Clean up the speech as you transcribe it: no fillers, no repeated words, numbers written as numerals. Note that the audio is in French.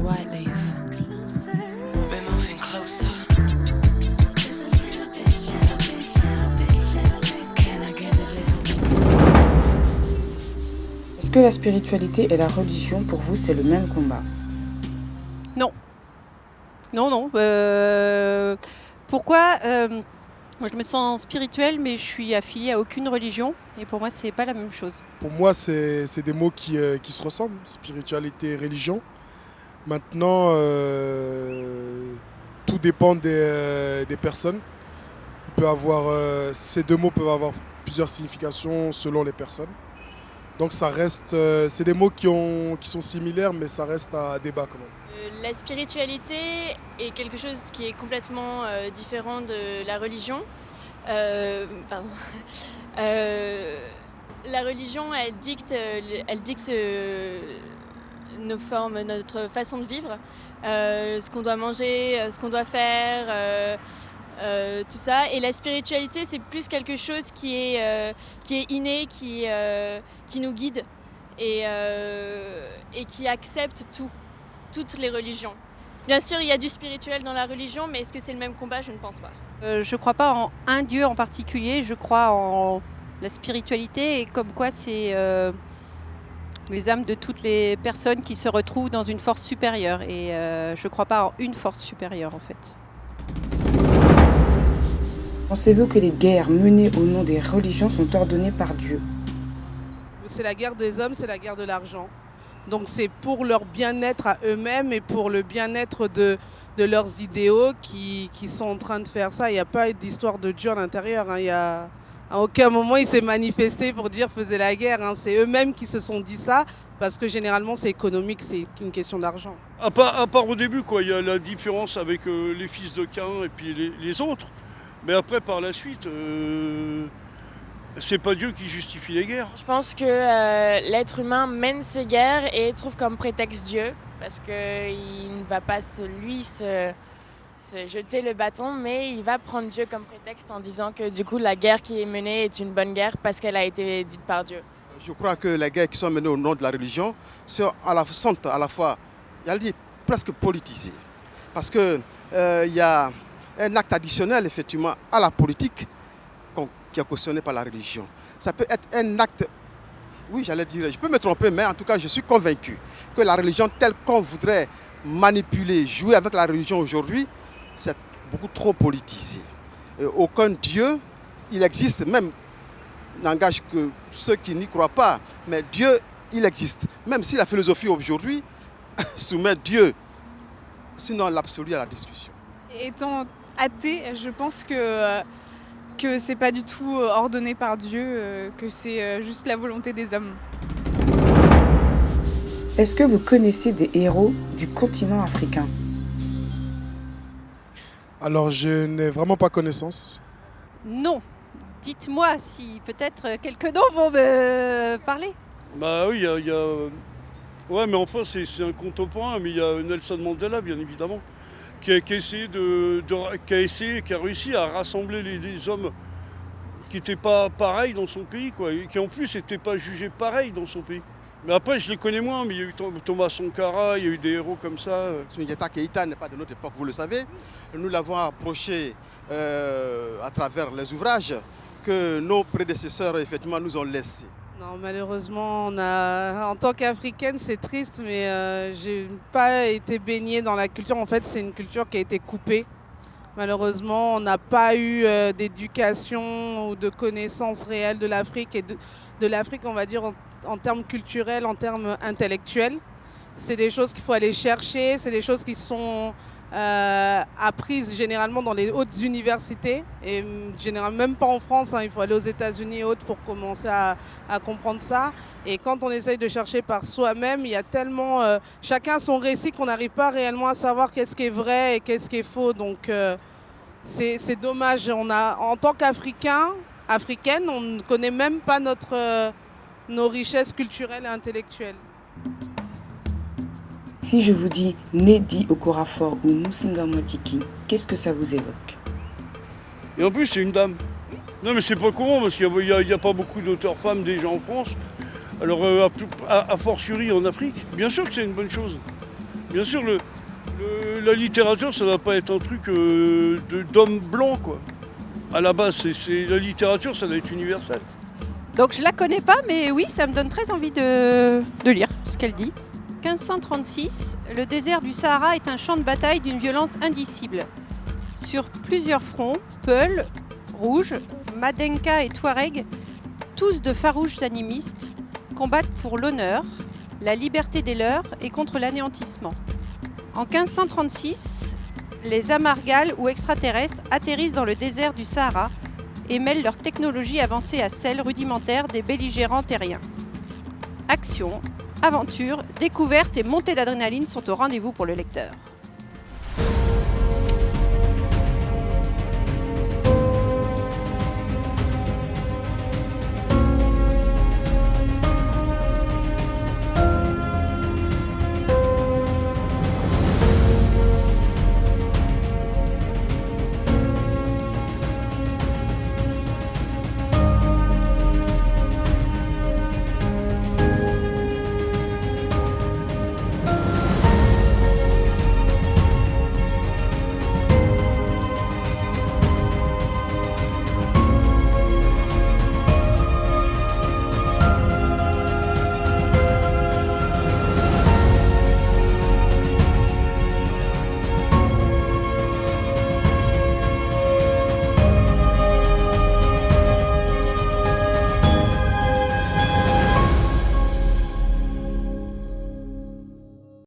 white leaf. We're moving closer. Just a little bit, little bit, little bit, little bit. Can I get a little bit closer? Est-ce que la spiritualité et la religion, pour vous, c'est le même combat? Non. Non, non. Pourquoi Moi, je me sens spirituelle, mais je suis affiliée à aucune religion. Et pour moi, c'est pas la même chose. Pour moi, c'est des mots qui se ressemblent, spiritualité et religion. Maintenant, tout dépend des personnes. Ces deux mots peuvent avoir plusieurs significations selon les personnes. Donc ça reste, c'est des mots qui sont similaires, mais ça reste à débat quand même. La spiritualité est quelque chose qui est complètement différent de la religion. Pardon. La religion, elle dicte nos formes, notre façon de vivre, ce qu'on doit manger, ce qu'on doit faire, tout ça. Et la spiritualité, c'est plus quelque chose qui est inné, qui nous guide et qui accepte toutes les religions. Bien sûr, il y a du spirituel dans la religion, mais est-ce que c'est le même combat? Je ne pense pas. Je ne crois pas en un Dieu en particulier, je crois en la spiritualité et comme quoi c'est les âmes de toutes les personnes qui se retrouvent dans une force supérieure. Et je ne crois pas en une force supérieure en fait. Pensez-vous que les guerres menées au nom des religions sont ordonnées par Dieu? C'est la guerre des hommes, c'est la guerre de l'argent. Donc c'est pour leur bien-être à eux-mêmes et pour le bien-être de leurs idéaux qui sont en train de faire ça. Il n'y a pas d'histoire de Dieu à l'intérieur. À aucun moment il s'est manifesté pour dire faisait la guerre. C'est eux-mêmes qui se sont dit ça parce que généralement c'est économique, c'est une question d'argent. À part au début, quoi, il y a la différence avec les fils de Caïn et puis les autres. Mais après, par la suite, c'est pas Dieu qui justifie les guerres. Je pense que l'être humain mène ses guerres et trouve comme prétexte Dieu, parce qu'il ne va pas se jeter le bâton, mais il va prendre Dieu comme prétexte en disant que du coup la guerre qui est menée est une bonne guerre parce qu'elle a été dite par Dieu. Je crois que les guerres qui sont menées au nom de la religion sont à la fois, presque politisées. Parce qu'il y a un acte additionnel effectivement à la politique qui est cautionné par la religion. Ça peut être un acte, oui j'allais dire, je peux me tromper, mais en tout cas je suis convaincu que la religion telle qu'on voudrait manipuler, jouer avec la religion aujourd'hui, c'est beaucoup trop politisé. Et aucun Dieu, il existe, même n'engage que ceux qui n'y croient pas, mais Dieu, il existe. Même si la philosophie aujourd'hui soumet Dieu, sinon l'absolu à la discussion. Étant athée, je pense que c'est pas du tout ordonné par Dieu, que c'est juste la volonté des hommes. Est-ce que vous connaissez des héros du continent africain? Alors je n'ai vraiment pas connaissance. Non. Dites-moi si peut-être quelques noms vont me parler. Bah oui, il y a... Ouais, mais enfin, c'est un contemporain, mais il y a Nelson Mandela, bien évidemment, qui a réussi à rassembler les hommes qui n'étaient pas pareils dans son pays, quoi, et qui en plus n'étaient pas jugés pareils dans son pays. Mais après, je les connais moins, mais il y a eu Thomas Sankara, il y a eu des héros comme ça. Sundiata Keïta n'est pas de notre époque, vous le savez. Nous l'avons approché à travers les ouvrages que nos prédécesseurs, effectivement, nous ont laissés. Non, malheureusement, en tant qu'Africaine, c'est triste, mais j'ai pas été baignée dans la culture. En fait, c'est une culture qui a été coupée. Malheureusement, on n'a pas eu d'éducation ou de connaissance réelle de l'Afrique et de l'Afrique, on va dire, en termes culturels, en termes intellectuels. C'est des choses qu'il faut aller chercher, c'est des choses qui sont apprises généralement dans les hautes universités et généralement même pas en France, il faut aller aux États-Unis et autres pour commencer à comprendre ça. Et quand on essaye de chercher par soi-même, il y a tellement chacun son récit qu'on n'arrive pas réellement à savoir qu'est-ce qui est vrai et qu'est-ce qui est faux. Donc c'est dommage. En tant qu'Africain, Africaine, on ne connaît même pas nos richesses culturelles et intellectuelles. Si je vous dis Nnedi Okorafor ou Musinga Mwatiki, qu'est-ce que ça vous évoque? Et en plus, c'est une dame. Non, mais c'est pas courant, parce qu'il n'y a pas beaucoup d'auteurs femmes déjà en France. Alors, a fortiori en Afrique, bien sûr que c'est une bonne chose. Bien sûr, la littérature, ça ne va pas être un truc d'homme blanc, quoi. À la base, la littérature, ça doit être universel. Donc je la connais pas, mais oui, ça me donne très envie de lire ce qu'elle dit. 1536, le désert du Sahara est un champ de bataille d'une violence indicible. Sur plusieurs fronts, Peuls, Rouges, Madenka et Touareg, tous de farouches animistes, combattent pour l'honneur, la liberté des leurs et contre l'anéantissement. En 1536, les Amargales ou extraterrestres atterrissent dans le désert du Sahara et mêlent leur technologie avancée à celle rudimentaire des belligérants terriens. Action, aventure, découverte et montée d'adrénaline sont au rendez-vous pour le lecteur.